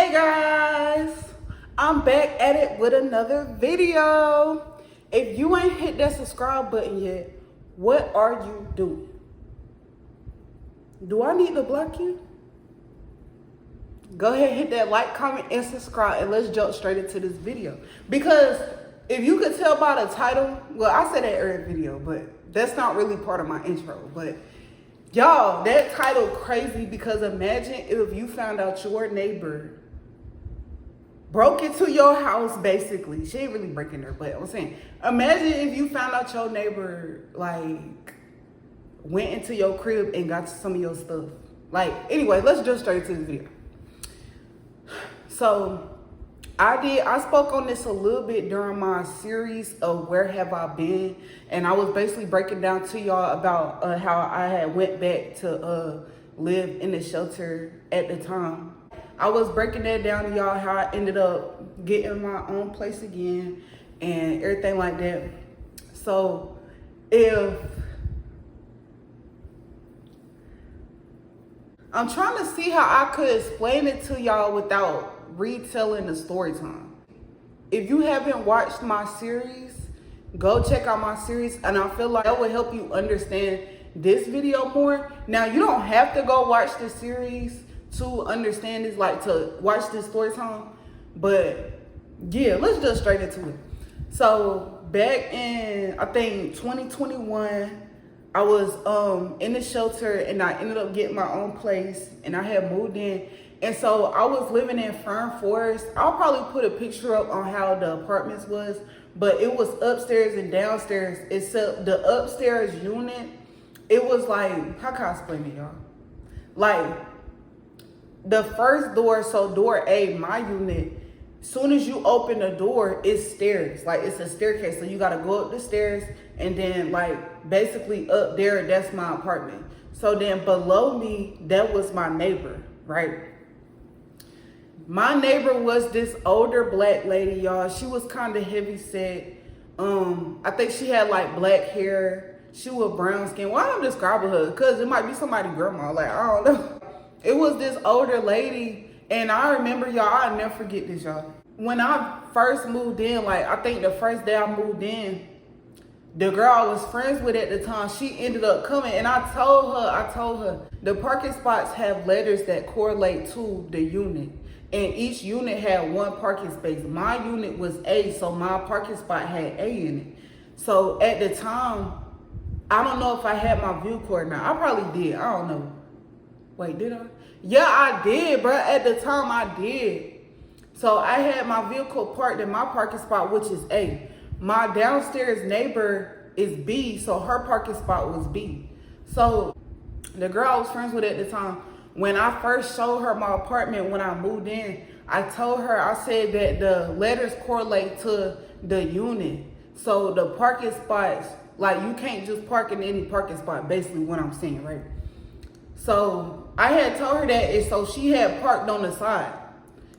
Hey guys, I'm back at it with another video. If you ain't hit that subscribe button yet, what are you doing? Do I need to block you? Go ahead, hit that like, comment, and subscribe, and let's jump straight into this video. Because if you could tell by the title, well, I said that every video, but that's not really part of my intro. But y'all, that title crazy, because imagine if you found out your neighbor broke into your house, basically. She ain't really breaking her, but I'm saying, imagine if you found out your neighbor, like, went into your crib and got some of your stuff. Like, anyway, let's jump straight to this video. So, I spoke on this a little bit during my series of Where Have I Been? And I was basically breaking down to y'all about how I had went back to live in the shelter at the time. I was breaking that down to y'all, how I ended up getting my own place again and everything like that. So if I'm trying to see how I could explain it to y'all without retelling the story time. If you haven't watched my series, go check out my series, and I feel like that will help you understand this video more. Now, you don't have to go watch the series to understand this, like to watch this story time, but yeah, let's just straight into it. So back in, I think 2021, I was in the shelter, and I ended up getting my own place, and I had moved in. And so I was living in Fern Forest. I'll probably put a picture up on how the apartments was, but it was upstairs and downstairs, except the upstairs unit, it was like, how can I explain it, y'all? Like, the first door, so door A, my unit, soon as you open the door, it's stairs. Like, it's a staircase, so you gotta go up the stairs, and then like basically up there, that's my apartment. So then below me, that was my neighbor, right? My neighbor was this older black lady, y'all. She was kind of heavy set. I think she had like black hair. She was brown skin. Why don't I describe her? Because it might be somebody's grandma. Like, I don't know. It was this older lady, and I remember, y'all, I'll never forget this, y'all. When I first moved in, like, I think the first day I moved in, the girl I was friends with at the time, she ended up coming, and I told her, the parking spots have letters that correlate to the unit, and each unit had one parking space. My unit was A, so my parking spot had A in it. So at the time, I don't know if I had my vehicle or not. I probably did, I don't know. Wait, did I? Yeah, I did, bro. At the time, I did. So I had my vehicle parked in my parking spot, which is A. My downstairs neighbor is B, so her parking spot was B. So the girl I was friends with at the time, when I first showed her my apartment when I moved in, I told her, I said that the letters correlate to the unit. So the parking spots, like, you can't just park in any parking spot, basically what I'm saying, right? So I had told her that, and so she had parked on the side.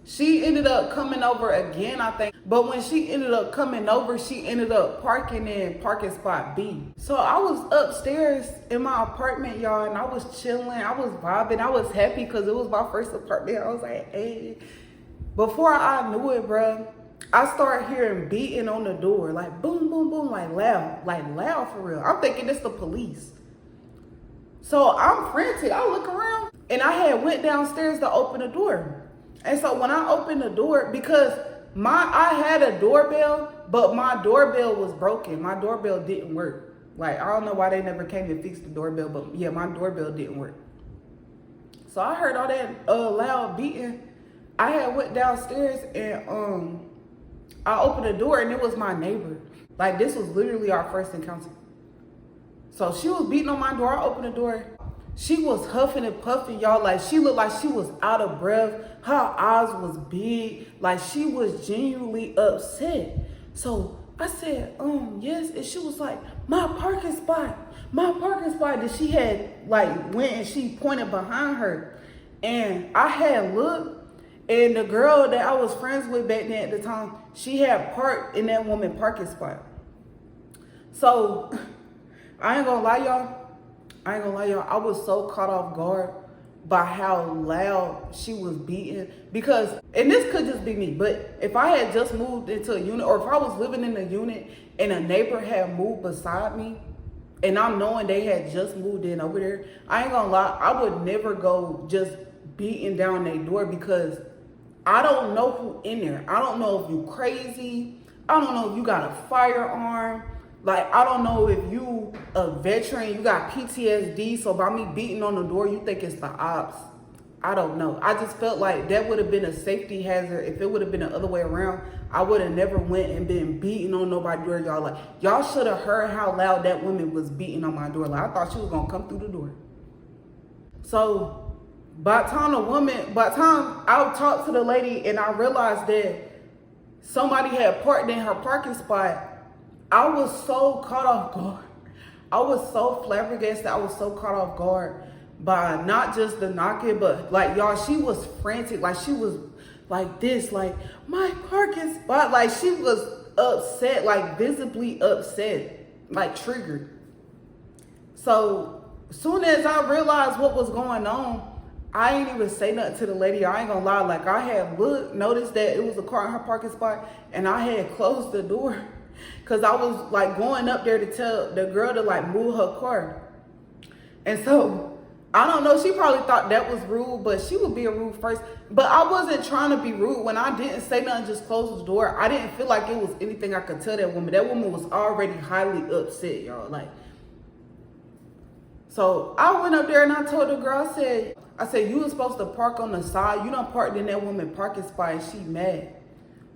She ended up coming over again, I think. But when she ended up coming over, she ended up parking in parking spot B. So I was upstairs in my apartment, y'all, and I was chilling. I was vibing. I was happy because it was my first apartment. I was like, hey. Before I knew it, bro, I started hearing beating on the door. Like, boom, boom, boom, like loud for real. I'm thinking it's the police. So I'm frantic. I look around, and I had went downstairs to open the door. And so when I opened the door, because I had a doorbell, but my doorbell was broken. My doorbell didn't work. Like, I don't know why they never came and fixed the doorbell, but yeah, my doorbell didn't work. So I heard all that loud beating. I had went downstairs, and I opened the door, and it was my neighbor. Like, this was literally our first encounter. So she was beating on my door. I opened the door. She was huffing and puffing, y'all. Like, she looked like she was out of breath. Her eyes was big. Like, she was genuinely upset. So I said, yes. And she was like, my parking spot. And she had, like, went and she pointed behind her. And I had looked, and the girl that I was friends with back then at the time, she had parked in that woman's parking spot. So I ain't gonna lie, y'all. I was so caught off guard by how loud she was beating. Because, and this could just be me, but if I had just moved into a unit, or if I was living in a unit and a neighbor had moved beside me, and I'm knowing they had just moved in over there, I ain't gonna lie, I would never go just beating down their door, because I don't know who in there. I don't know if you crazy. I don't know if you got a firearm. Like, I don't know if you a veteran, you got PTSD, so by me beating on the door, you think it's the ops. I don't know. I just felt like that would have been a safety hazard. If it would have been the other way around, I would have never went and been beating on nobody's door, y'all. Like, y'all should have heard how loud that woman was beating on my door. Like, I thought she was gonna come through the door. So, by the time I talked to the lady and I realized that somebody had parked in her parking spot, I was so caught off guard. I was so flabbergasted. I was so caught off guard by not just the knocking, but like, y'all, she was frantic. Like, she was like this, like, my parking spot. Like, she was upset, like visibly upset, like triggered. So soon as I realized what was going on, I ain't even say nothing to the lady. I ain't gonna lie. Like, I had noticed that it was a car in her parking spot, and I had closed the door. Cause I was like going up there to tell the girl to like move her car. And so, I don't know, she probably thought that was rude, but she would be a rude first. But I wasn't trying to be rude. When I didn't say nothing, just close the door, I didn't feel like it was anything I could tell that woman. That woman was already highly upset, y'all. Like, so I went up there and I told the girl, I said, you were supposed to park on the side. You done parked in that woman parking spot and she mad.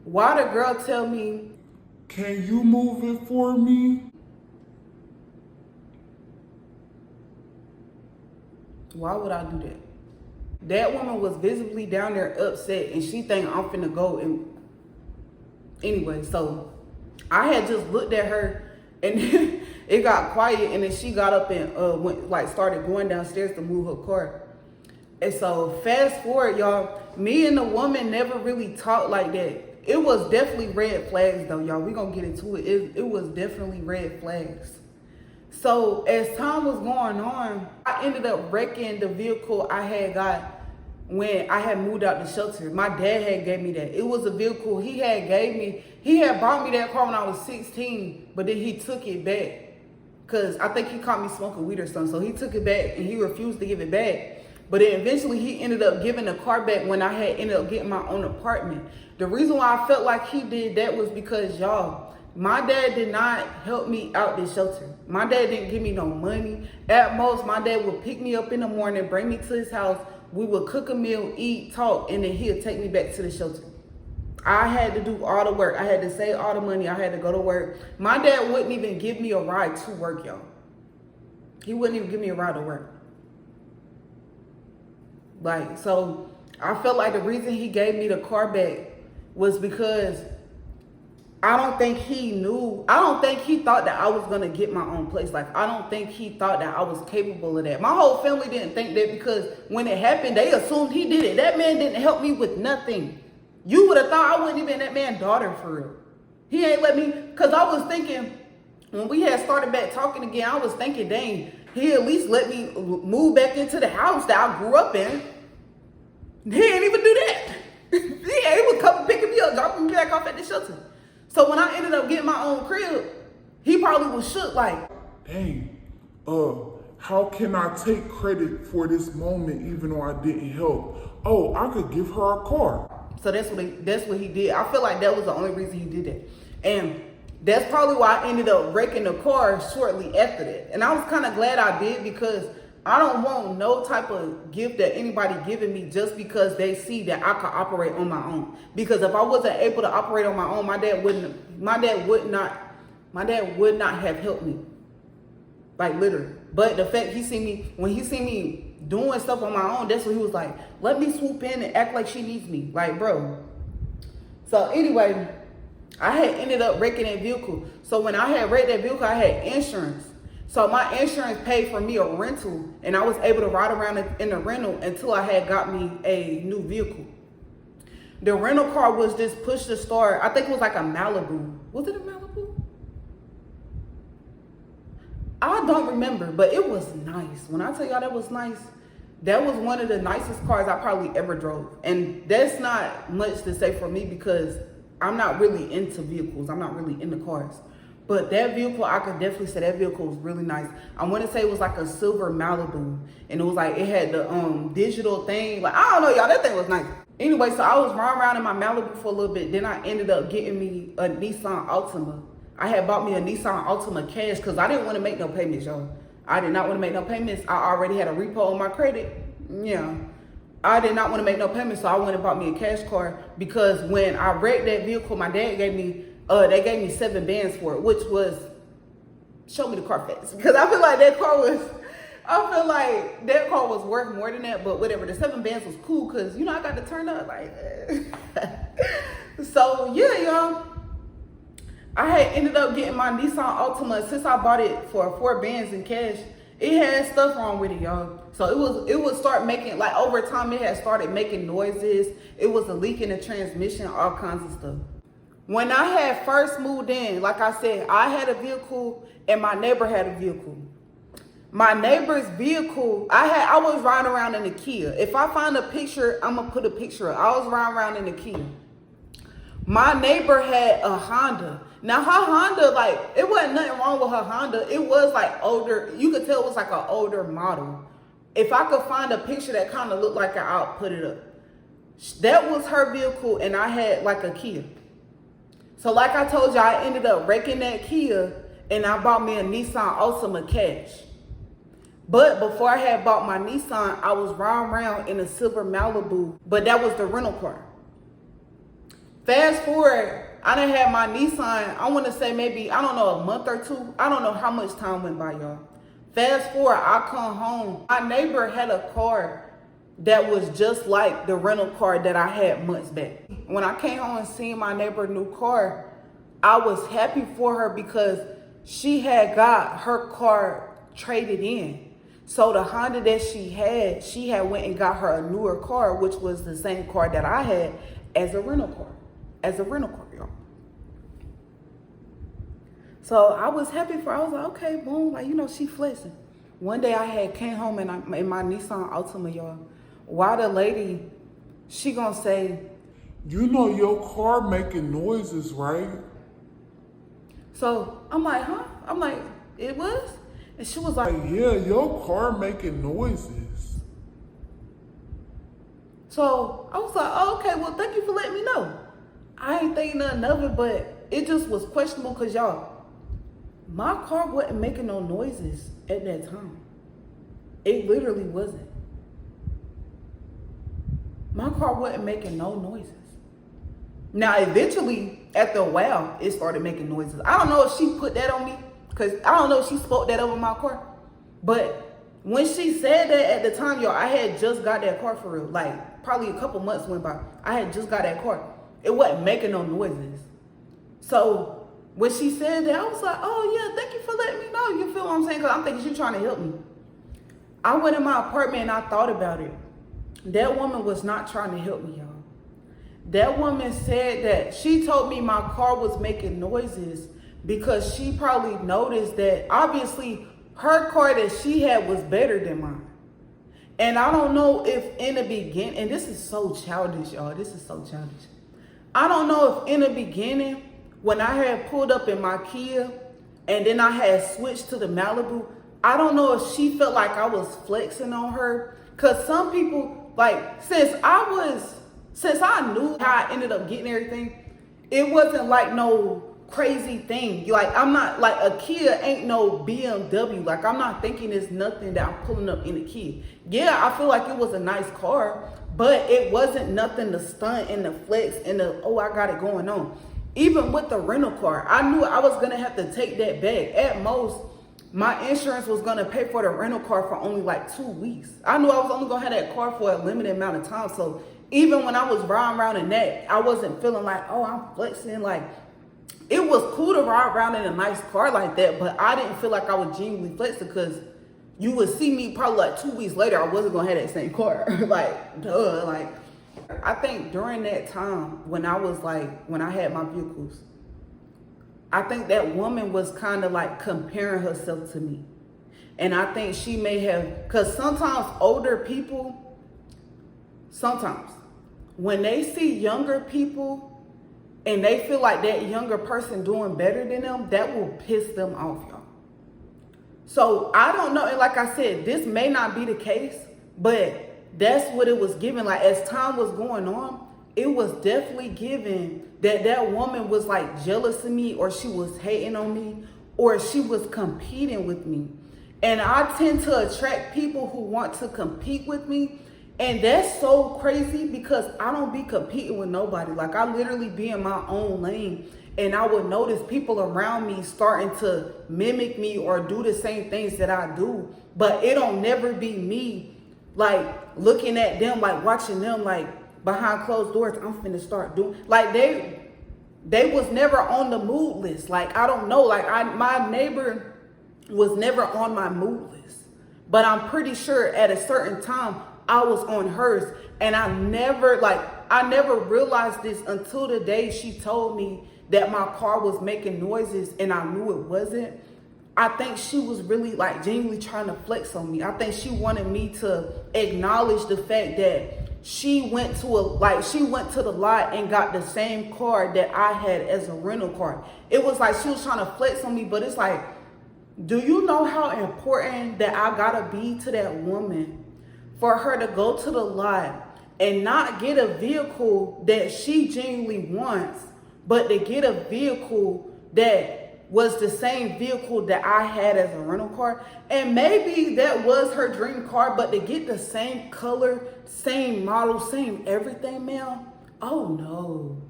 Why the girl tell me, can you move it for me? Why would I do that? That woman was visibly down there upset, and she think I'm finna go. And anyway, so I had just looked at her, and it got quiet, and then she got up and started going downstairs to move her car. And so fast forward, y'all, me and the woman never really talked like that. It was definitely red flags though, y'all. We gonna get into it. It was definitely red flags. So as time was going on, I ended up wrecking the vehicle I had got when I had moved out the shelter. My dad had gave me that. It was a vehicle he had gave me. He had bought me that car when I was 16, but then he took it back. Cause I think he caught me smoking weed or something. So he took it back and he refused to give it back. But then eventually he ended up giving the car back when I had ended up getting my own apartment. The reason why I felt like he did that was because, y'all, my dad did not help me out this shelter. My dad didn't give me no money. At most, my dad would pick me up in the morning, bring me to his house. We would cook a meal, eat, talk, and then he'd take me back to the shelter. I had to do all the work. I had to save all the money. I had to go to work. My dad wouldn't even give me a ride to work, y'all. He wouldn't even give me a ride to work. Like, so I felt like the reason he gave me the car back was because I don't think he thought that I was going to get my own place. Like, I don't think he thought that I was capable of that. My whole family didn't think that, because when it happened, they assumed he did it. That man didn't help me with nothing. You would have thought I wouldn't even that man's daughter for real. He ain't let me, because I was thinking, when we had started back talking again, I was thinking, dang, he at least let me move back into the house that I grew up in. He didn't even do that. He would come picking me up, dropping me back off at the shelter. So when I ended up getting my own crib, he probably was shook like, dang, how can I take credit for this moment even though I didn't help? Oh, I could give her a car. So that's what he did. I feel like that was the only reason he did that. And that's probably why I ended up wrecking the car shortly after that. And I was kind of glad I did, because I don't want no type of gift that anybody giving me just because they see that I can operate on my own. Because if I wasn't able to operate on my own, my dad would not have helped me. Like, literally. But the fact when he see me doing stuff on my own, that's when he was like, let me swoop in and act like she needs me. Like, bro. So anyway, I had ended up wrecking that vehicle. So when I had wrecked that vehicle, I had insurance. So my insurance paid for me a rental, and I was able to ride around in the rental until I had got me a new vehicle. The rental car was this push to start. I think it was like a Malibu. Was it a Malibu? I don't remember, but it was nice. When I tell y'all that was nice, That was one of the nicest cars I probably ever drove. And that's not much to say for me because I'm not really into vehicles. I'm not really into cars. But that vehicle, I could definitely say that vehicle was really nice. I want to say it was like a silver Malibu. And it was like, it had the digital thing. Like, I don't know, y'all, that thing was nice. Anyway, so I was running around in my Malibu for a little bit. Then I ended up getting me a Nissan Altima. I had bought me a Nissan Altima cash because I didn't want to make no payments, y'all. I did not want to make no payments. I already had a repo on my credit. Yeah. I did not want to make no payments, so I went and bought me a cash car because when I wrecked that vehicle, my dad gave me, they gave me 7 bands for it, which was, show me the Carfax. Because I feel like that car was worth more than that, but whatever. The 7 bands was cool because, you know, I got to turn up like So, yeah, y'all. I had ended up getting my Nissan Altima since I bought it for 4 bands in cash. It had stuff wrong with it, y'all. So it would start making, like over time, it had started making noises. It was a leak in the transmission, all kinds of stuff. When I had first moved in, like I said, I had a vehicle and my neighbor had a vehicle. My neighbor's vehicle, I was riding around in a Kia. If I find a picture, I'm gonna put a picture up. I was riding around in a Kia. My neighbor had a Honda. Now her Honda, like, it wasn't nothing wrong with her Honda. It was like older. You could tell it was like an older model. If I could find a picture that kind of looked like it, I'll put it up. That was her vehicle and I had like a Kia. So like I told you, I ended up wrecking that Kia and I bought me a Nissan Altima cash. But before I had bought my Nissan, I was riding around in a silver Malibu, but that was the rental car. Fast forward, I done had my Nissan, I want to say maybe, I don't know, a month or 2. I don't know how much time went by, y'all. Fast forward, I come home. My neighbor had a car that was just like the rental car that I had months back. When I came home and seen my neighbor's new car, I was happy for her because she had got her car traded in. So the Honda that she had went and got her a newer car, which was the same car that I had as a rental car. Y'all. So I was happy for her. I was like, okay, boom, like, you know, she flexing. One day I came home and in my Nissan Altima, y'all. Why the lady, she gonna say, you know your car making noises, right? So I'm like, huh? I'm like, it was? And she was like, yeah, your car making noises. So I was like, oh, okay, well, thank you for letting me know. I ain't thinking nothing of it, but it just was questionable because, y'all, my car wasn't making no noises at that time. It literally wasn't. My car wasn't making no noises. Now, eventually, after a while, it started making noises. I don't know if she put that on me, because I don't know if she spoke that over my car. But when she said that at the time, y'all, I had just got that car for real. Like, probably a couple months went by. I had just got that car. It wasn't making no noises. So when she said that, I was like, oh, yeah, thank you for letting me know. You feel what I'm saying? Because I'm thinking she's trying to help me. I went in my apartment and I thought about it. That woman was not trying to help me, y'all. That woman said that she told me my car was making noises because she probably noticed that obviously her car that she had was better than mine. And I don't know if in the beginning, and this is so childish, y'all. This is so childish. I don't know if in the beginning, when I had pulled up in my Kia and then I had switched to the Malibu, I don't know if she felt like I was flexing on her. Because some people, like, since I knew how I ended up getting everything, it wasn't like no crazy thing. Like, I'm not, like, a Kia ain't no BMW. Like, I'm not thinking it's nothing that I'm pulling up in a Kia. Yeah, I feel like it was a nice car, but it wasn't nothing to stunt and the flex and the, oh, I got it going on. Even with the rental car, I knew I was going to have to take that back. At most, my insurance was going to pay for the rental car for only like 2 weeks. I knew I was only going to have that car for a limited amount of time. So even when I was riding around in that, I wasn't feeling like, oh, I'm flexing. Like, it was cool to ride around in a nice car like that, but I didn't feel like I was genuinely flexing because you would see me probably like 2 weeks later, I wasn't going to have that same car. Like, duh. Like, I think during that time when I was like, when I had my vehicles, I think that woman was kind of like comparing herself to me. And I think she may have, because sometimes older people, sometimes when they see younger people and they feel like that younger person doing better than them, that will piss them off, y'all. So I don't know. And like I said, this may not be the case, but that's what it was given. Like as time was going on, it was definitely given that that woman was like jealous of me, or she was hating on me, or she was competing with me. And I tend to attract people who want to compete with me. And that's so crazy because I don't be competing with nobody. Like I literally be in my own lane, and I would notice people around me starting to mimic me or do the same things that I do. But it don't never be me like looking at them, like watching them like behind closed doors. I'm finna start doing like they was never on the mood list. Like I don't know, like my neighbor was never on my mood list, but I'm pretty sure at a certain time I was on hers. And I never realized this until the day she told me that my car was making noises and I knew it wasn't. I think she was really like genuinely trying to flex on me. I think she wanted me to acknowledge the fact that she went to the lot and got the same car that I had as a rental car. It was like she was trying to flex on me, but it's like, do you know how important that I gotta be to that woman for her to go to the lot and not get a vehicle that she genuinely wants, but to get a vehicle that was the same vehicle that I had as a rental car? And maybe that was her dream car, but to get the same color, same model, same everything, man, oh no,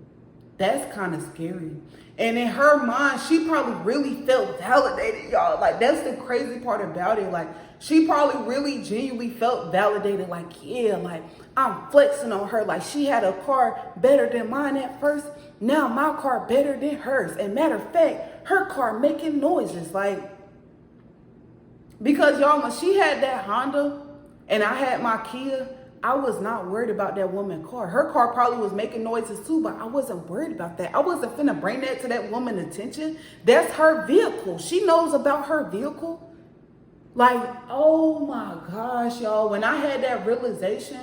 that's kind of scary. And in her mind, she probably really felt validated, y'all. Like, that's the crazy part about it. Like, she probably really genuinely felt validated. Like, yeah, like, I'm flexing on her. Like, she had a car better than mine at first. Now my car better than hers. And matter of fact, her car making noises. Like, because y'all, when she had that Honda and I had my Kia, I was not worried about that woman's car. Her car probably was making noises too, but I wasn't worried about that. I wasn't finna bring that to that woman's attention. That's her vehicle. She knows about her vehicle. Like, oh my gosh, y'all. When I had that realization,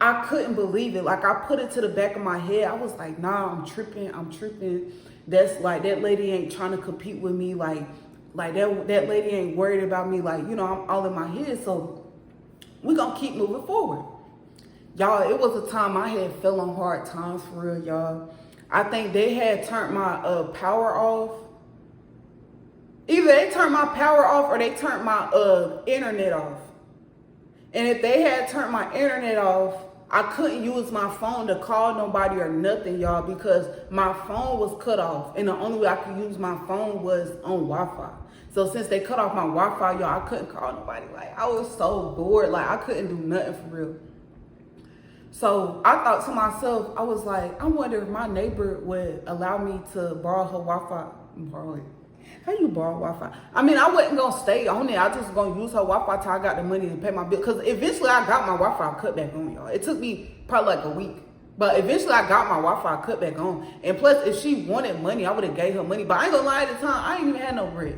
I couldn't believe it. Like, I put it to the back of my head. I was like, nah, I'm tripping. That's like, that lady ain't trying to compete with me. Like that lady ain't worried about me. Like, you know, I'm all in my head. So we're gonna keep moving forward. Y'all, it was a time I had fell on hard times for real, y'all. I think they had turned my power off. Either they turned my power off or they turned my internet off. And if they had turned my internet off, I couldn't use my phone to call nobody or nothing, y'all, because my phone was cut off. And the only way I could use my phone was on Wi-Fi. So since they cut off my Wi-Fi, y'all, I couldn't call nobody. Like, I was so bored. Like, I couldn't do nothing for real. So I thought to myself, I was like, I wonder if my neighbor would allow me to borrow her Wi-Fi. Borrow it. How you borrow Wi-Fi? I mean, I wasn't going to stay on it. I just going to use her Wi-Fi till I got the money to pay my bill. Because eventually I got my Wi-Fi cut back on, y'all. It took me probably like a week. But eventually I got my Wi-Fi cut back on. And plus, if she wanted money, I would have gave her money. But I ain't going to lie, at the time, I ain't even had no bread.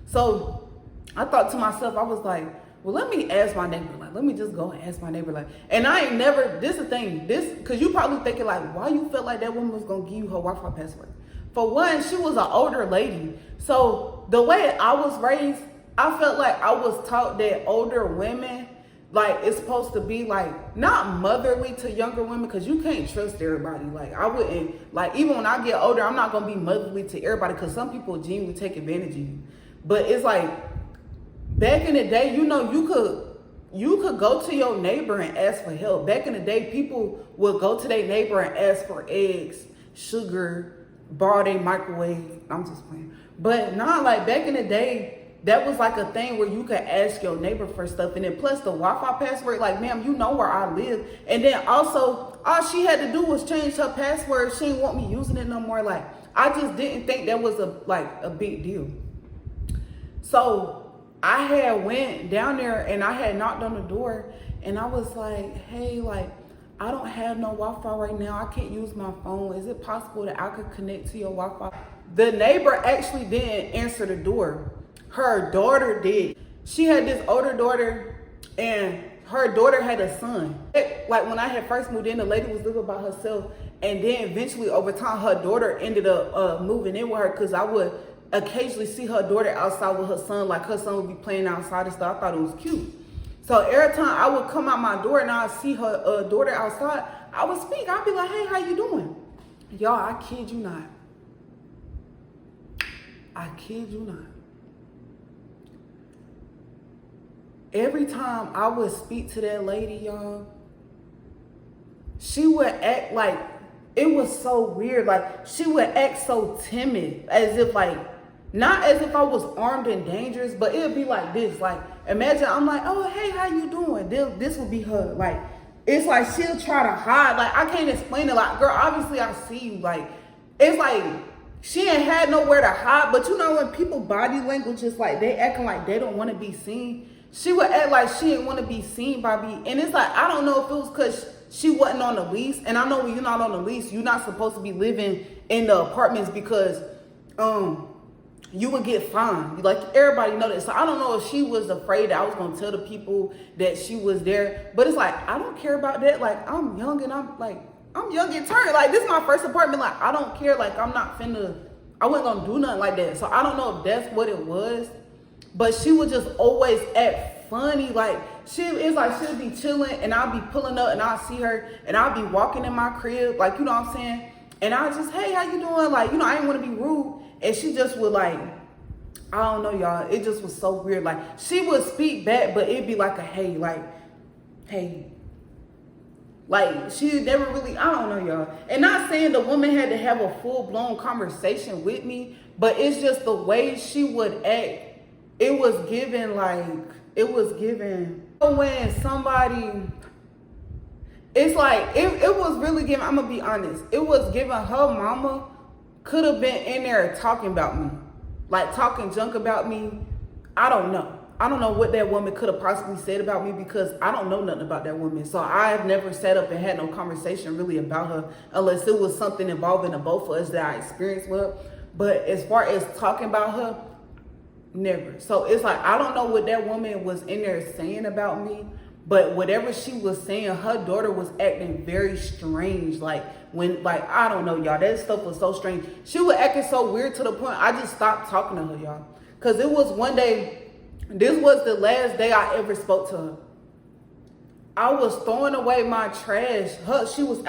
So I thought to myself, I was like, well, let me ask my neighbor. Like, let me just go and ask my neighbor. Like, and I ain't never, this is the thing, because you probably thinking like, why you felt like that woman was going to give you her Wi-Fi password? For one, she was an older lady. So the way I was raised, I felt like I was taught that older women, like, it's supposed to be like, not motherly to younger women, because you can't trust everybody. Like, I wouldn't, like, even when I get older, I'm not going to be motherly to everybody, because some people genuinely take advantage of you. But it's like, back in the day, you know, you could go to your neighbor and ask for help. Back in the day, people would go to their neighbor and ask for eggs, sugar, borrow their microwave. I'm just playing. But not like back in the day, that was like a thing where you could ask your neighbor for stuff. And then plus the Wi-Fi password, like, ma'am, you know where I live. And then also, all she had to do was change her password. She didn't want me using it no more. Like, I just didn't think that was a big deal. So I had went down there and I had knocked on the door and I was like, hey, like, I don't have no Wi-Fi right now. I can't use my phone. Is it possible that I could connect to your Wi-Fi? The neighbor actually didn't answer the door. Her daughter did. She had this older daughter, and her daughter had a son. Like when I had first moved in, the lady was living by herself, and then eventually over time, her daughter ended up moving in with her, because I would occasionally see her daughter outside with her son. Like her son would be playing outside and stuff. I thought it was cute. So every time I would come out my door and I'd see her daughter outside, I would speak. I'd be like, hey, how you doing? Y'all, I kid you not. I kid you not. Every time I would speak to that lady, y'all, she would act like, it was so weird. Like, she would act so timid, as if like, not as if I was armed and dangerous, but it would be like this. Like, imagine I'm like, oh, hey, how you doing? This would be her. Like, it's like she'll try to hide. Like, I can't explain it. Like, girl, obviously I see you. Like, it's like she ain't had nowhere to hide. But you know when people body language is like, they acting like they don't want to be seen. She would act like she didn't want to be seen by me. And it's like, I don't know if it was because she wasn't on the lease. And I know when you're not on the lease, you're not supposed to be living in the apartments, because you would get fined. Like, everybody know that. So I don't know if she was afraid that I was gonna tell the people that she was there. But it's like, I don't care about that. Like, I'm young and I'm young and turned. Like, this is my first apartment. Like, I don't care. Like, I wasn't gonna do nothing like that. So I don't know if that's what it was. But she would just always act funny. Like, it's like she'll be chilling and I'll be pulling up and I'll see her and I'll be walking in my crib. Like, you know what I'm saying? And I'll just, hey, how you doing? Like, you know, I didn't want to be rude. And she just would like, I don't know, y'all. It just was so weird. Like, she would speak back, but it'd be like a hey, like, hey. Like, she never really, I don't know, y'all. And not saying the woman had to have a full-blown conversation with me, but it's just the way she would act. It was given when somebody, it's like, it was really given, I'm gonna be honest. It was given her mama could have been in there talking about me. Like, talking junk about me. I don't know. I don't know what that woman could have possibly said about me, because I don't know nothing about that woman. So I've never sat up and had no conversation really about her, unless it was something involving the both of us that I experienced with her. But as far as talking about her, never. So it's like, I don't know what that woman was in there saying about me, but whatever she was saying, her daughter was acting very strange. Like, when, like, I don't know, y'all, that stuff was so strange. She was acting so weird to the point I just stopped talking to her, y'all. Because it was one day, this was the last day I ever spoke to her. I was throwing away my trash. She was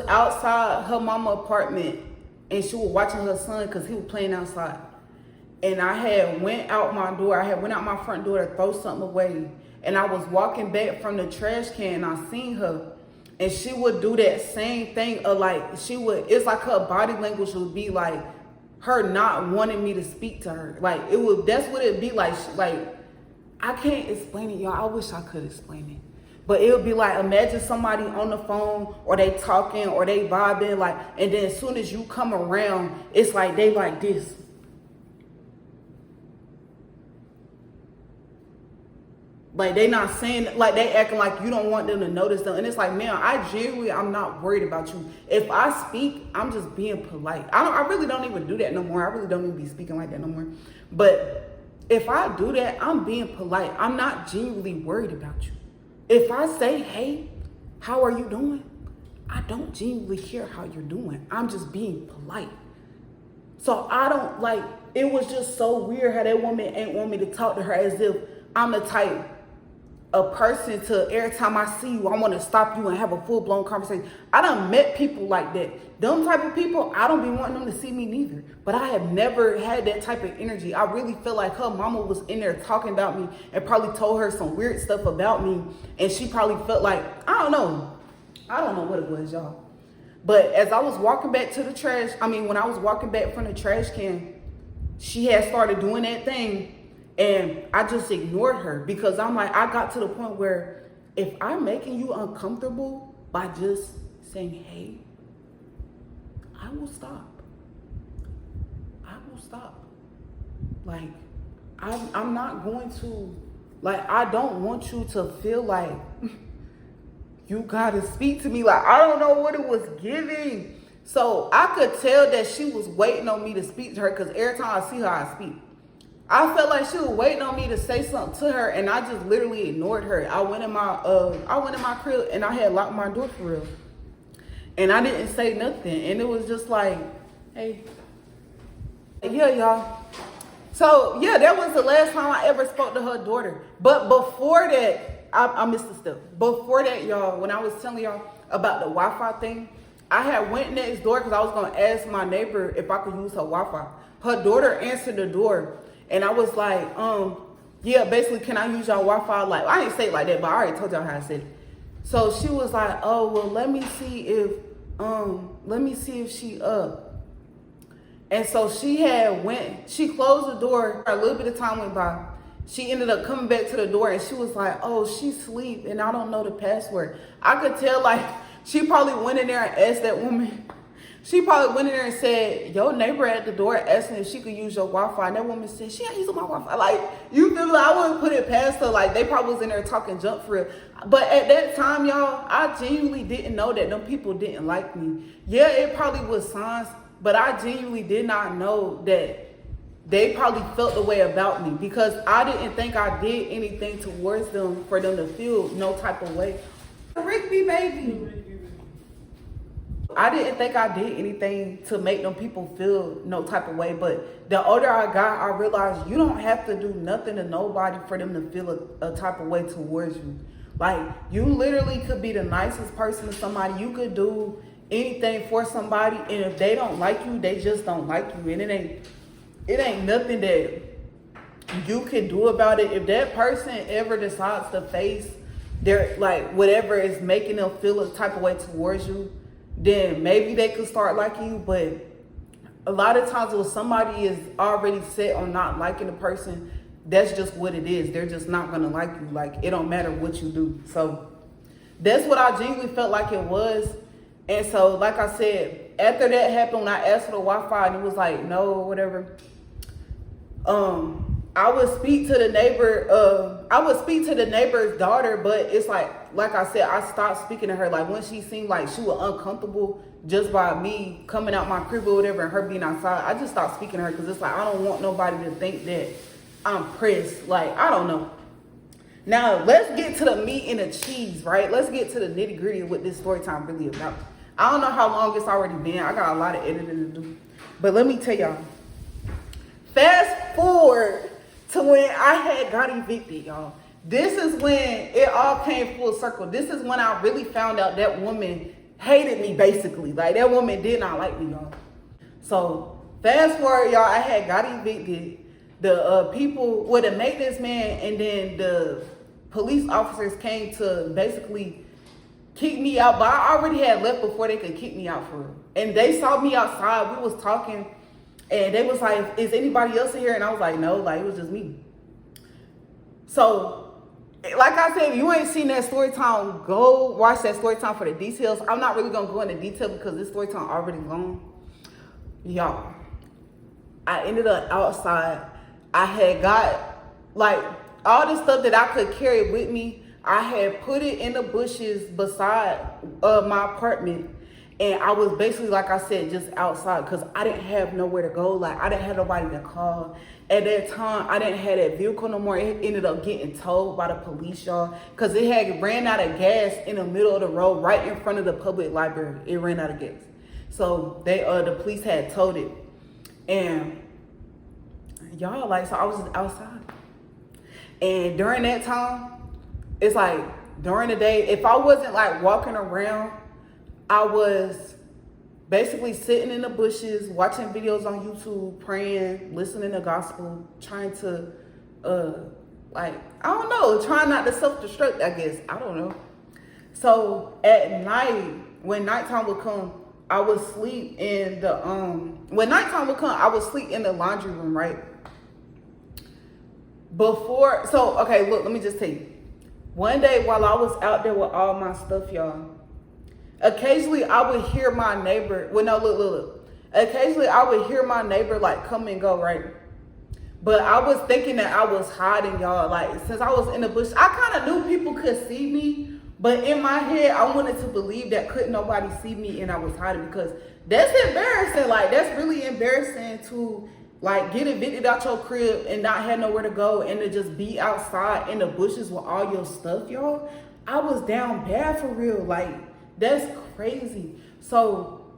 outside her mama apartment, and she was watching her son because he was playing outside. And I had went out my front door to throw something away. And I was walking back from the trash can and I seen her. And she would do that same thing of like, it's like her body language would be like her not wanting me to speak to her. Like, that's what it'd be like. Like, I can't explain it, y'all. I wish I could explain it. But it would be like, imagine somebody on the phone, or they talking, or they vibing, like, and then as soon as you come around, it's like they like this. Like, they not saying, like, they acting like you don't want them to notice them. And it's like, man, I'm not worried about you. If I speak, I'm just being polite. I really don't even do that no more. I really don't even be speaking like that no more. But if I do that, I'm being polite. I'm not genuinely worried about you. If I say, hey, how are you doing? I don't genuinely care how you're doing. I'm just being polite. So I don't, like, it was just so weird how that woman ain't want me to talk to her, as if I'm the type of person to, every time I see you, I want to stop you and have a full-blown conversation. I done met people like that. Them type of people, I don't be wanting them to see me neither. But I have never had that type of energy. I really feel like her mama was in there talking about me and probably told her some weird stuff about me. And she probably felt like, I don't know what it was, y'all. But as I was walking back to the trash, when I was walking back from the trash can, she had started doing that thing. And I just ignored her, because I'm like, I got to the point where if I'm making you uncomfortable by just saying, hey, I will stop. Like, I'm not going to, like, I don't want you to feel like you gotta speak to me. Like, I don't know what it was giving. So I could tell that she was waiting on me to speak to her, because every time I see her, I speak. I felt like she was waiting on me to say something to her, and I just literally ignored her. I went in my crib and I had locked my door for real. And I didn't say nothing. And it was just like, hey. Yeah, y'all. So, yeah, that was the last time I ever spoke to her daughter. But before that, I missed the step. Before that, y'all, when I was telling y'all about the Wi-Fi thing, I had went next door because I was going to ask my neighbor if I could use her Wi-Fi. Her daughter answered the door. And I was like, yeah, basically, can I use y'all Wi-Fi? Like, I didn't say it like that, but I already told y'all how I said it. So she was like, oh, well, let me see if she up. And so she closed the door. A little bit of time went by. She ended up coming back to the door and she was like, oh, she's asleep and I don't know the password. I could tell, like, she probably went in there and asked that woman. She probably went in there and said, your neighbor at the door asking if she could use your Wi-Fi. And that woman said, she ain't using my Wi-Fi. Like, you feel like I wouldn't put it past her. Like, they probably was in there talking junk for real. But at that time, y'all, I genuinely didn't know that them people didn't like me. Yeah, it probably was signs, but I genuinely did not know that they probably felt the way about me because I didn't think I did anything towards them for them to feel no type of way. Rigby, baby. I didn't think I did anything to make them people feel no type of way, but the older I got, I realized you don't have to do nothing to nobody for them to feel a type of way towards you. Like, you literally could be the nicest person to somebody. You could do anything for somebody, and if they don't like you, they just don't like you. And it ain't nothing that you can do about it. If that person ever decides to face their, like, whatever is making them feel a type of way towards you, then maybe they could start liking you. But a lot of times when somebody is already set on not liking the person, that's just what it is. They're just not gonna like you. Like, it don't matter what you do. So that's what I genuinely felt like it was. And so, like I said, after that happened, when I asked for the Wi-Fi and it was like, no, or whatever, I would speak to the neighbor, I would speak to the neighbor's daughter, but it's like I said, I stopped speaking to her. Like, when she seemed like she was uncomfortable just by me coming out my crib or whatever and her being outside, I just stopped speaking to her because it's like, I don't want nobody to think that I'm pressed. Like, I don't know. Now, let's get to the meat and the cheese, right? Let's get to the nitty gritty of what this story time really about. I don't know how long it's already been. I got a lot of editing to do. But let me tell y'all. Fast forward to when I had got evicted, y'all. This is when it all came full circle. This is when I really found out that woman hated me, basically. Like, that woman did not like me, y'all. So, fast forward, y'all, I had got evicted. The people, well, the maintenance man and then the police officers came to basically kick me out. But I already had left before they could kick me out for real. And they saw me outside. We was talking. And they was like, is anybody else in here? And I was like, no, like, it was just me. So, like I said, if you ain't seen that story time, go watch that story time for the details. I'm not really going to go into detail because this story time already long. Y'all, I ended up outside. I had got, like, all the stuff that I could carry with me. I had put it in the bushes beside my apartment. And I was basically, like I said, just outside because I didn't have nowhere to go. Like, I didn't have nobody to call. At that time, I didn't have that vehicle no more. It ended up getting towed by the police, y'all, because it had ran out of gas in the middle of the road right in front of the public library. It ran out of gas. So the police had towed it. And y'all, like, so I was just outside. And during that time, it's like during the day, if I wasn't like walking around, I was basically sitting in the bushes, watching videos on YouTube, praying, listening to gospel, trying to, like, I don't know, trying not to self-destruct, I guess. I don't know. So at night, when nighttime would come, I would sleep in the, when nighttime would come, I would sleep in the laundry room, right? Okay, look, let me just tell you. One day while I was out there with all my stuff, y'all, occasionally I would hear my neighbor, well, no, look. Occasionally I would hear my neighbor like come and go, right? But I was thinking that I was hiding, y'all. Like, since I was in the bush, I kind of knew people could see me. But in my head, I wanted to believe that couldn't nobody see me and I was hiding because that's embarrassing. Like, that's really embarrassing to Like, get evicted out your crib and not have nowhere to go and to just be outside in the bushes with all your stuff, y'all. I was down bad for real. Like, that's crazy. So,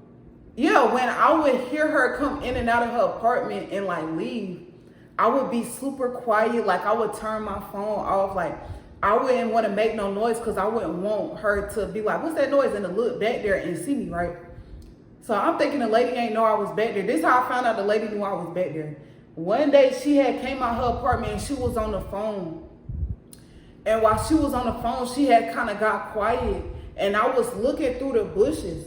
yeah, when I would hear her come in and out of her apartment and, like, leave, I would be super quiet. Like, I would turn my phone off. Like, I wouldn't want to make no noise because I wouldn't want her to be like, what's that noise? And to look back there and see me, right? So I'm thinking the lady ain't know I was back there. This is how I found out the lady knew I was back there. One day she had came out her apartment and she was on the phone. And while she was on the phone, she had kind of got quiet. And I was looking through the bushes.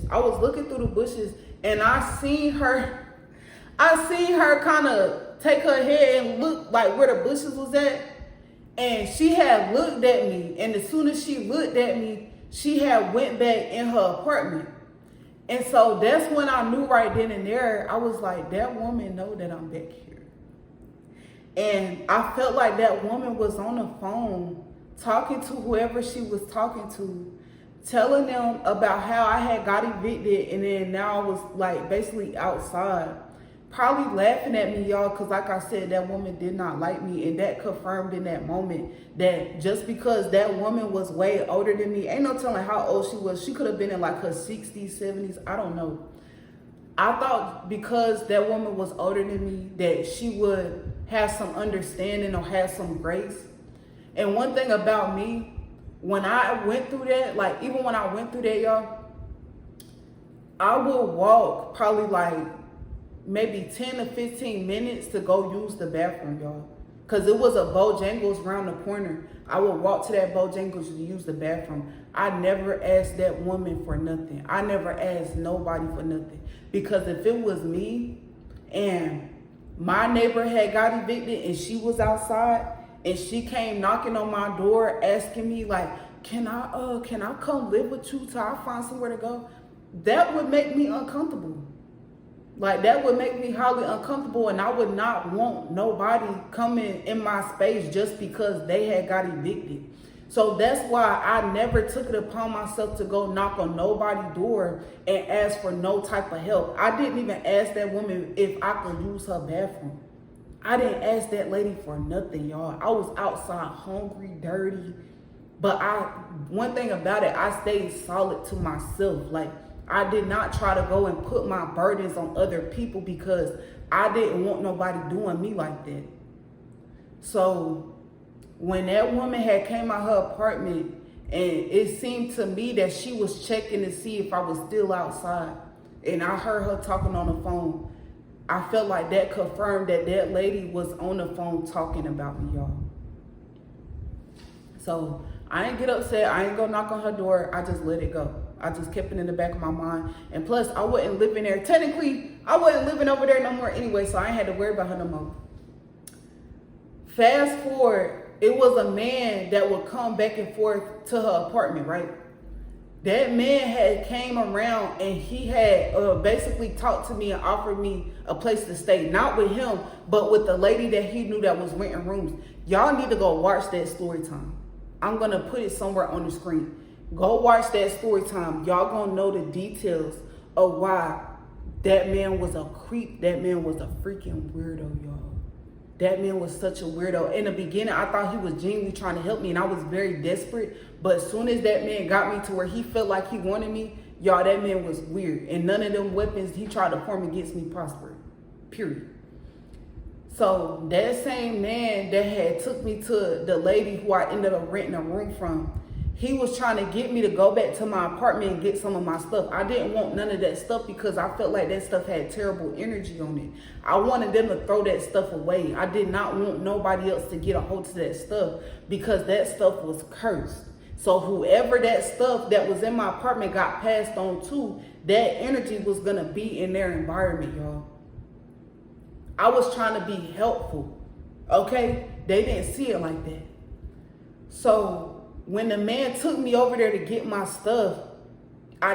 And I seen her kind of take her head and look like where the bushes was at. And she had looked at me. And as soon as she looked at me, she had went back in her apartment. And so that's when I knew right then and there, I was like, that woman know that I'm back here. And I felt like that woman was on the phone talking to whoever she was talking to, telling them about how I had got evicted and then now I was like basically outside. Probably laughing at me, y'all, because like I said, that woman did not like me. And that confirmed in that moment that just because that woman was way older than me, ain't no telling how old she was. She could have been in like her 60s, 70s. I don't know. I thought because that woman was older than me that she would have some understanding or have some grace. And one thing about me, when I went through that, like even when I went through that, y'all, I would walk probably like maybe 10 to 15 minutes to go use the bathroom, y'all. Because it was a Bojangles around the corner. I would walk to that Bojangles to use the bathroom. I never asked that woman for nothing. I never asked nobody for nothing. Because if it was me and my neighbor had got evicted and she was outside and she came knocking on my door asking me like, can I come live with you till I find somewhere to go? That would make me uncomfortable. Like, that would make me highly uncomfortable, and I would not want nobody coming in my space just because they had got evicted. So that's why I never took it upon myself to go knock on nobody's door and ask for no type of help. I didn't even ask that woman if I could use her bathroom. I didn't ask that lady for nothing, y'all. I was outside hungry, dirty. But one thing about it, I stayed solid to myself. Like, I did not try to go and put my burdens on other people because I didn't want nobody doing me like that. So when that woman had came out her apartment and it seemed to me that she was checking to see if I was still outside and I heard her talking on the phone, I felt like that confirmed that that lady was on the phone talking about me, y'all. So I ain't get upset. I ain't go knock on her door. I just let it go. I just kept it in the back of my mind. And plus, I wasn't living there. Technically, I wasn't living over there no more anyway, so I ain't had to worry about her no more. Fast forward, it was a man that would come back and forth to her apartment, right? That man had came around and he had basically talked to me and offered me a place to stay. Not with him, but with the lady that he knew that was renting rooms. Y'all need to go watch that story time. I'm going to put it somewhere on the screen. Go watch that story time. Y'all gonna know the details of why that man was a creep. That man was a freaking weirdo, y'all. That man was such a weirdo. In the beginning, I thought he was genuinely trying to help me and I was very desperate. But as soon as that man got me to where he felt like he wanted me, y'all, that man was weird. And none of them weapons he tried to form against me prospered. Period. So that same man that had took me to the lady who I ended up renting a room from, he was trying to get me to go back to my apartment and get some of my stuff. I didn't want none of that stuff because I felt like that stuff had terrible energy on it. I wanted them to throw that stuff away. I did not want nobody else to get a hold of that stuff because that stuff was cursed. So whoever that stuff that was in my apartment got passed on to, that energy was going to be in their environment, y'all. I was trying to be helpful, okay? They didn't see it like that. So when the man took me over there to get my stuff, I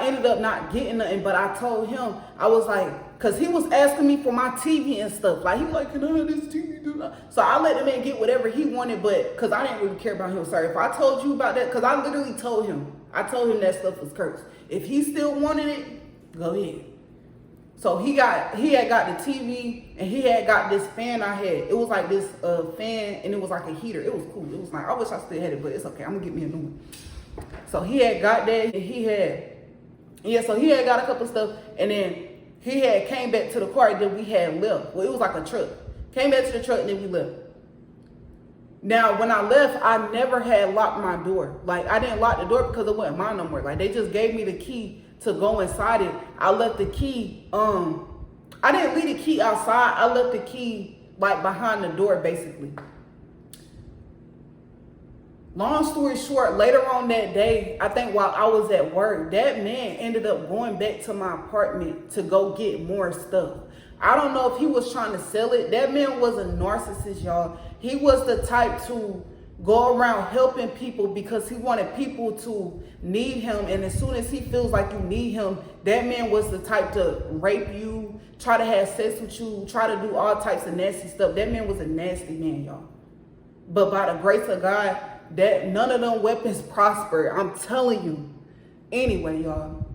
ended up not getting nothing, but I told him, I was like, cause he was asking me for my TV and stuff. Like, he was like, can I have this TV? So I let the man get whatever he wanted, but cause I didn't really care about him. Sorry, if I told you about that, cause I literally told him, that stuff was cursed. If he still wanted it, go ahead. So he had got the TV and he had got this fan I had. It was like this fan and it was like a heater. It was cool. It was like, I wish I still had it, but it's okay. I'm gonna get me a new one. So he had got that and so he had got a couple stuff and then he had came back to the car and then we had left. Well, it was like a truck. Came back to the truck and then we left. Now, when I left, I never had locked my door. Like, I didn't lock the door because it wasn't mine no more. Like, they just gave me the key to go inside it. I left the key, I didn't leave the key outside. I left the key, like, behind the door, basically. Long story short, later on that day, I think while I was at work, that man ended up going back to my apartment to go get more stuff. I don't know if he was trying to sell it. That man was a narcissist, y'all. He was the type to go around helping people because he wanted people to need him. And as soon as he feels like you need him, that man was the type to rape you, try to have sex with you, try to do all types of nasty stuff. That man was a nasty man, y'all. But by the grace of God, that none of them weapons prospered. I'm telling you. Anyway, y'all.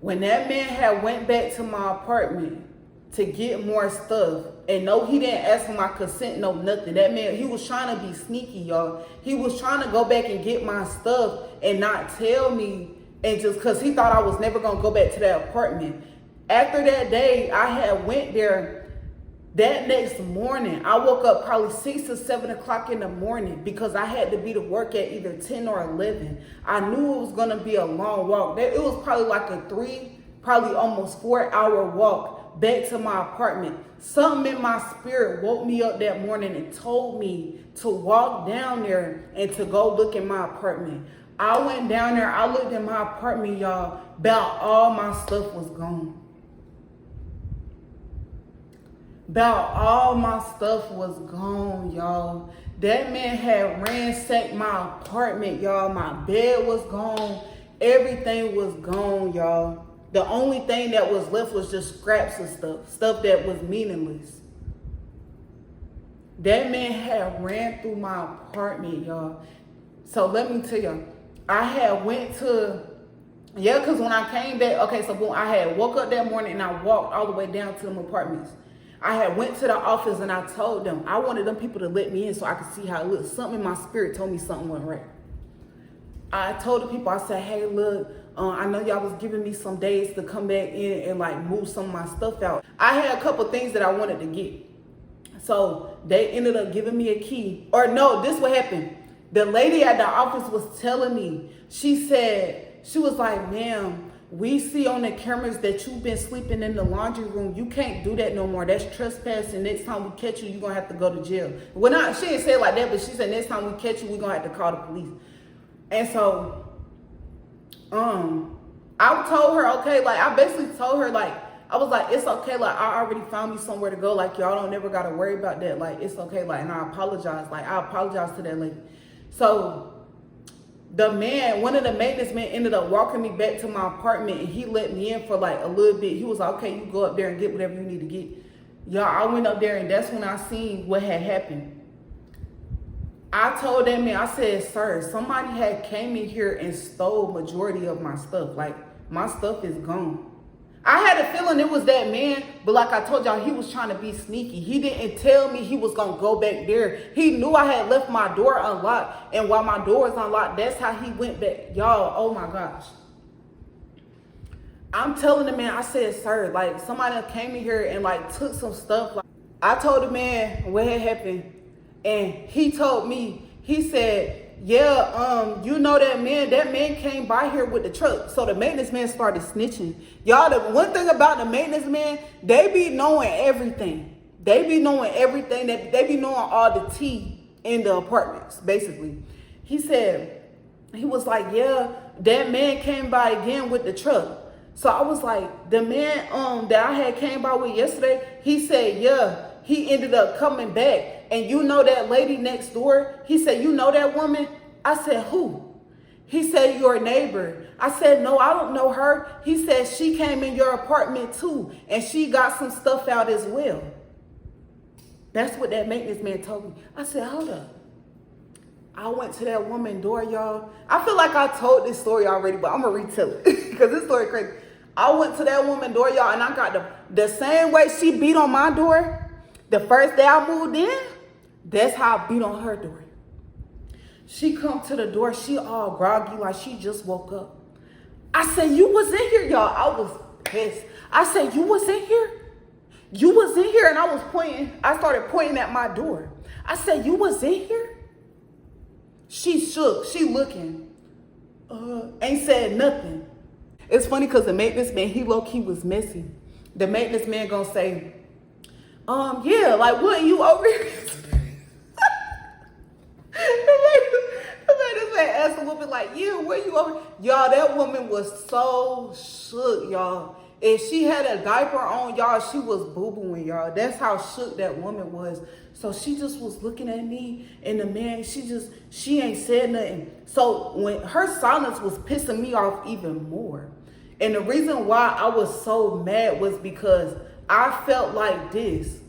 When that man had went back to my apartment to get more stuff, and no, he didn't ask for my consent, no nothing. That man, he was trying to be sneaky, y'all. He was trying to go back and get my stuff and not tell me, and just because he thought I was never going to go back to that apartment. After that day, I had went there. That next morning, I woke up probably 6 or 7 o'clock in the morning because I had to be to work at either 10 or 11. I knew it was going to be a long walk. It was probably like a 3, probably almost 4-hour walk back to my apartment. Something in my spirit woke me up that morning and told me to walk down there and to go look in my apartment. I went down there. I looked in my apartment, y'all. About all my stuff was gone. About all my stuff was gone, y'all. That man had ransacked my apartment, y'all. My bed was gone. Everything was gone, y'all. The only thing that was left was just scraps of stuff that was meaningless. That man had ran through my apartment, y'all. So let me tell you, I had went to, because when I came back, okay, so boom, I had woke up that morning and I walked all the way down to them apartments. I had went to the office and I told them, I wanted them people to let me in so I could see how it looked. Something in my spirit told me something wasn't right. I told the people, I said, hey, look, I know y'all was giving me some days to come back in and like move some of my stuff out. I had a couple things that I wanted to get. So they ended up giving me a key. Or no, this what happened. The lady at the office was telling me, she was like, ma'am, we see on the cameras that you've been sleeping in the laundry room. You can't do that no more. That's trespassing. Next time we catch you, you're going to have to go to jail. Well, she didn't say it like that, but she said next time we catch you, we're going to have to call the police. And so, I told her, okay, like, I basically told her, like, I was like, it's okay. Like, I already found me somewhere to go. Like, y'all don't never got to worry about that. Like, it's okay. Like, and I apologize. Like, I apologize to that lady. So, the man, one of the maintenance men ended up walking me back to my apartment and he let me in for like a little bit. He was like, okay, you go up there and get whatever you need to get. Y'all, I went up there and that's when I seen what had happened. I told that man, I said, sir, somebody had came in here and stole majority of my stuff. Like, my stuff is gone. I had a feeling it was that man, but like I told y'all, he was trying to be sneaky. He didn't tell me he was going to go back there. He knew I had left my door unlocked. And while my door is unlocked, that's how he went back. Y'all, oh my gosh. I'm telling the man, I said, sir, like somebody came in here and like took some stuff. Like, I told the man what had happened. And he told me, he said, yeah, you know that man came by here with the truck. So the maintenance man started snitching. Y'all, the one thing about the maintenance man, they be knowing everything. They be knowing everything. They be knowing all the tea in the apartments, basically. He said, he was like, yeah, that man came by again with the truck. So I was like, the man that I had came by with yesterday, he said, yeah, he ended up coming back. And you know that lady next door? He said, you know that woman? I said, who? He said, your neighbor. I said, no, I don't know her. He said, she came in your apartment too. And she got some stuff out as well. That's what that maintenance man told me. I said, hold up. I went to that woman's door, y'all. I feel like I told this story already, but I'm going to retell it because this story crazy. I went to that woman's door, y'all, and I got the same way she beat on my door the first day I moved in, that's how I beat on her door. She come to the door, she all groggy like she just woke up. I said, you was in here, y'all. I was pissed. I said, you was in here? You was in here, and I started pointing at my door. I said, you was in here? She shook, she looking, ain't said nothing. It's funny because the maintenance man, he low-key was messy. The maintenance man gonna say, yeah, like, what, you over here? The maintenance man asked the woman, like, yeah, where you over? Y'all, that woman was so shook, y'all. If she had a diaper on, y'all, she was boo-booing, y'all. That's how shook that woman was. So she just was looking at me, and the man, she ain't said nothing. So when her silence was pissing me off even more. And the reason why I was so mad was because I felt like this.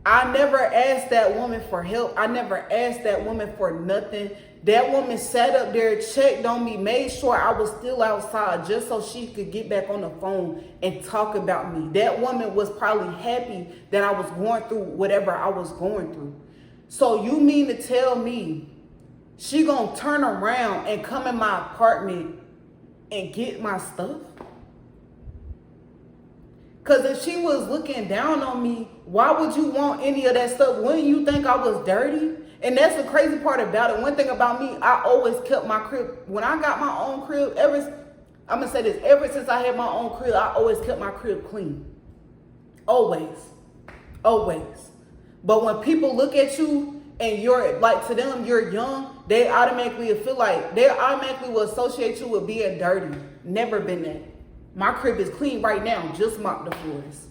I never asked that woman for help. I never asked that woman for nothing. That woman sat up there, checked on me, made sure I was still outside just so she could get back on the phone and talk about me. That woman was probably happy that I was going through whatever I was going through. So you mean to tell me she gonna turn around and come in my apartment and get my stuff? Because if she was looking down on me, why would you want any of that stuff? Wouldn't you think I was dirty? And that's the crazy part about it. One thing about me, I always kept my crib. When I got my own crib, I'm going to say this, ever since I had my own crib, I always kept my crib clean. Always. Always. But when people look at you and you're, like, to them, you're young, they automatically will associate you with being dirty. Never been that. My crib is clean right now. Just mop the floors.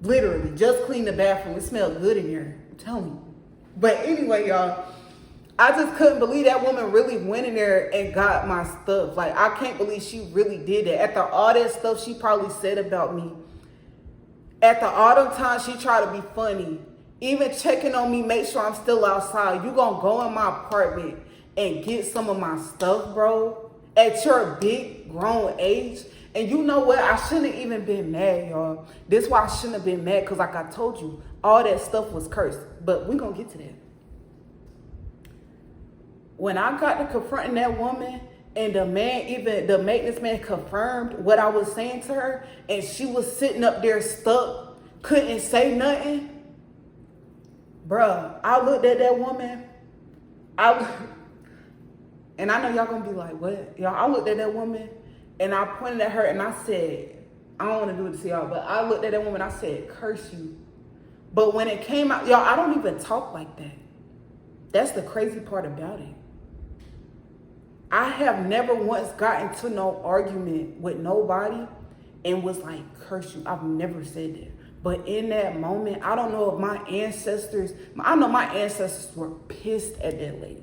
Literally, just clean the bathroom. It smells good in here. I'm telling you. But anyway, y'all, I just couldn't believe that woman really went in there and got my stuff. Like, I can't believe she really did that. After all that stuff she probably said about me, after all them times she tried to be funny, even checking on me, make sure I'm still outside, you gonna go in my apartment and get some of my stuff, bro? At your big grown age? And you know what? I shouldn't even been mad, y'all. This is why I shouldn't have been mad, because like I told you, all that stuff was cursed. But we're going to get to that. When I got to confronting that woman, and the maintenance man confirmed what I was saying to her, and she was sitting up there stuck, couldn't say nothing. Bruh, I looked at that woman. And I know y'all going to be like, what? Y'all, I looked at that woman. And I pointed at her and I said, I don't want to do it to y'all, but I looked at that woman and I said, curse you. But when it came out, y'all, I don't even talk like that. That's the crazy part about it. I have never once gotten to no argument with nobody and was like, curse you. I've never said that. But in that moment, I don't know if I know my ancestors were pissed at that lady.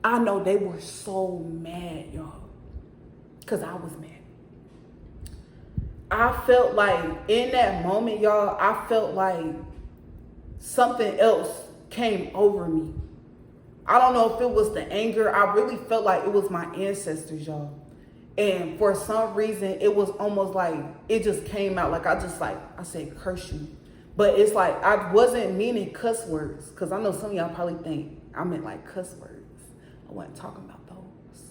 I know they were so mad, y'all. Because I was mad. I felt like in that moment, y'all, I felt like something else came over me. I don't know if it was the anger. I really felt like it was my ancestors, y'all. And for some reason, it was almost like it just came out. Like I said, curse you. But it's like I wasn't meaning cuss words. Because I know some of y'all probably think I meant like cuss words. I wasn't talking about those.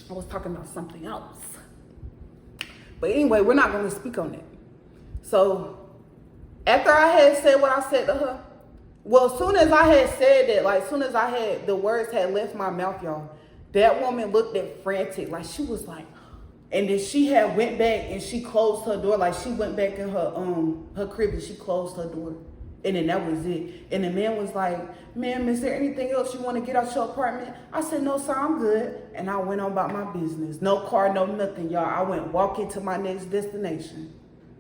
I was talking about something else. But anyway, we're not going to speak on it. So after I had said what I said to her, well, as soon as I had said that, like as soon as the words had left my mouth, y'all, that woman looked at frantic. Like she was like, and then she had went back and she closed her door. Like she went back in her crib and she closed her door. And then that was it. And the man was like, ma'am, is there anything else you want to get out your apartment? I said, no, sir, I'm good. And I went on about my business. No car, no nothing, y'all. I went walking to my next destination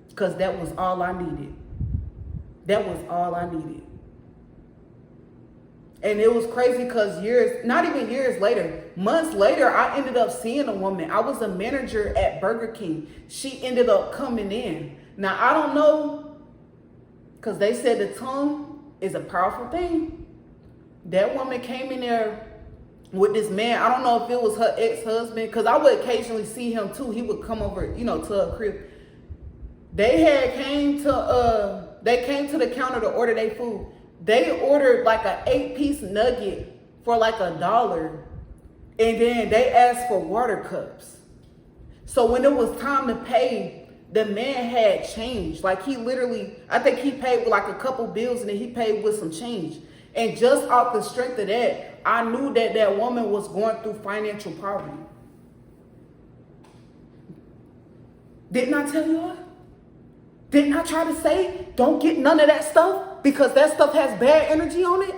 because that was all I needed. That was all I needed. And it was crazy because not even years later, months later, I ended up seeing a woman. I was a manager at Burger King. She ended up coming in. Now, I don't know, because they said the tongue is a powerful thing. That woman came in there with this man. I don't know if it was her ex-husband, because I would occasionally see him too. He would come over, to her crib. They came to the counter to order their food. They ordered like an 8-piece nugget for like $1. And then they asked for water cups. So when it was time to pay, the man had change. Like he literally, I think he paid with like a couple bills and then he paid with some change. And just off the strength of that, I knew that that woman was going through financial poverty. Didn't I tell you all? Didn't I try to say, don't get none of that stuff because that stuff has bad energy on it?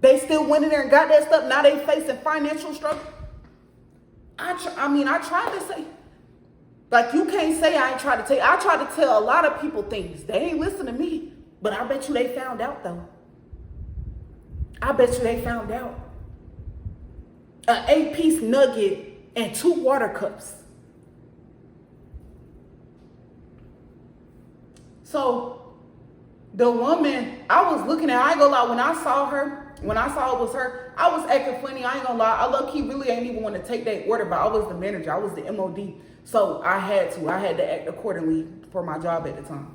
They still went in there and got that stuff. Now they facing financial struggle. I tried to say, like, you can't say I ain't tried to tell you. I tried to tell a lot of people things. They ain't listen to me. But I bet you they found out, though. I bet you they found out. An 8-piece nugget and 2 water cups. So the woman, I was looking at, I ain't gonna lie, when I saw it was her, I was acting funny. I ain't gonna lie. I low-key really ain't even want to take that order, but I was the manager. I was the MOD. So I had to act accordingly for my job at the time.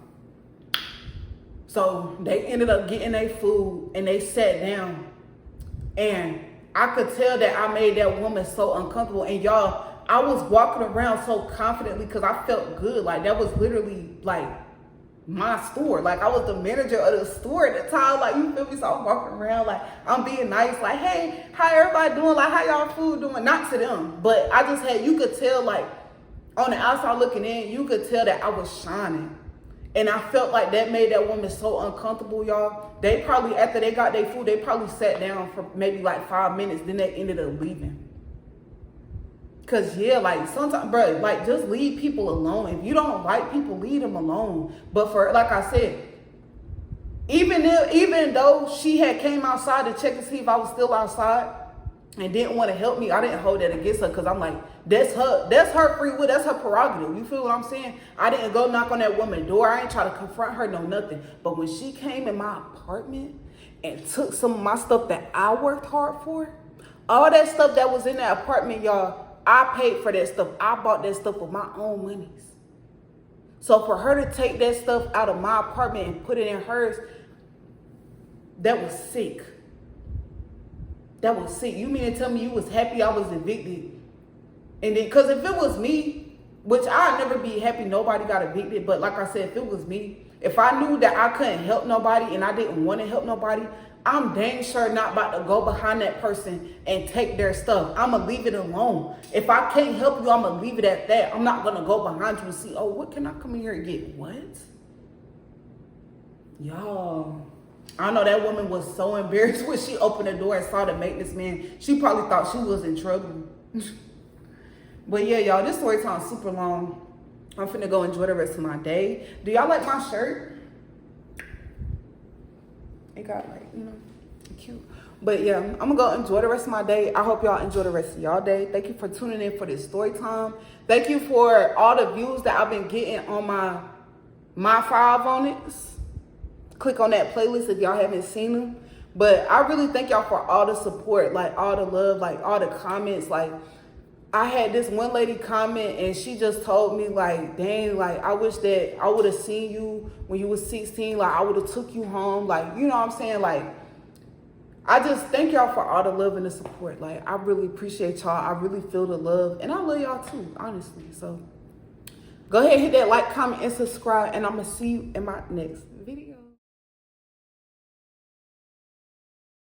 So they ended up getting their food and they sat down. And I could tell that I made that woman so uncomfortable. And y'all, I was walking around so confidently because I felt good. Like that was literally like my store. Like I was the manager of the store at the time. Like, you feel me? So I'm walking around like I'm being nice. Like, hey, how everybody doing? Like, how y'all food doing? Not to them, but I just had, you could tell like on the outside looking in, you could tell that I was shining. And I felt like that made that woman so uncomfortable, y'all. They probably, after they got their food, they probably sat down for maybe like 5 minutes. Then they ended up leaving. Cause yeah, like sometimes, bro, like just leave people alone. If you don't like people, leave them alone. But for, like I said, even though she had came outside to check to see if I was still outside and didn't want to help me, I didn't hold that against her because I'm like, that's her free will, that's her prerogative. You feel what I'm saying? I didn't go knock on that woman's door. I ain't try to confront her, no nothing. But when she came in my apartment and took some of my stuff that I worked hard for, all that stuff that was in that apartment, y'all, I paid for that stuff. I bought that stuff with my own monies. So for her to take that stuff out of my apartment and put it in hers, that was sick. That was sick. You mean to tell me you was happy I was evicted? And then, because if it was me, which I'd never be happy nobody got evicted, but like I said, if it was me, if I knew that I couldn't help nobody and I didn't want to help nobody, I'm dang sure not about to go behind that person and take their stuff. I'm going to leave it alone. If I can't help you, I'm going to leave it at that. I'm not going to go behind you and see, oh, what can I come in here and get? What? Y'all, I know that woman was so embarrassed when she opened the door and saw the maintenance man. She probably thought she was in trouble. But yeah, y'all, this story time super long. I'm finna go enjoy the rest of my day. Do y'all like my shirt? It got like, cute. But yeah, I'm gonna go enjoy the rest of my day. I hope y'all enjoy the rest of y'all day. Thank you for tuning in for this story time. Thank you for all the views that I've been getting on my 5 on it. Click on that playlist if y'all haven't seen them. But I really thank y'all for all the support, like all the love, like all the comments. Like I had this one lady comment and she just told me like, dang, like I wish that I would have seen you when you was 16. Like I would have took you home. Like, you know what I'm saying? Like, I just thank y'all for all the love and the support. Like I really appreciate y'all. I really feel the love and I love y'all too, honestly. So go ahead, hit that like, comment, and subscribe. And I'm going to see you in my next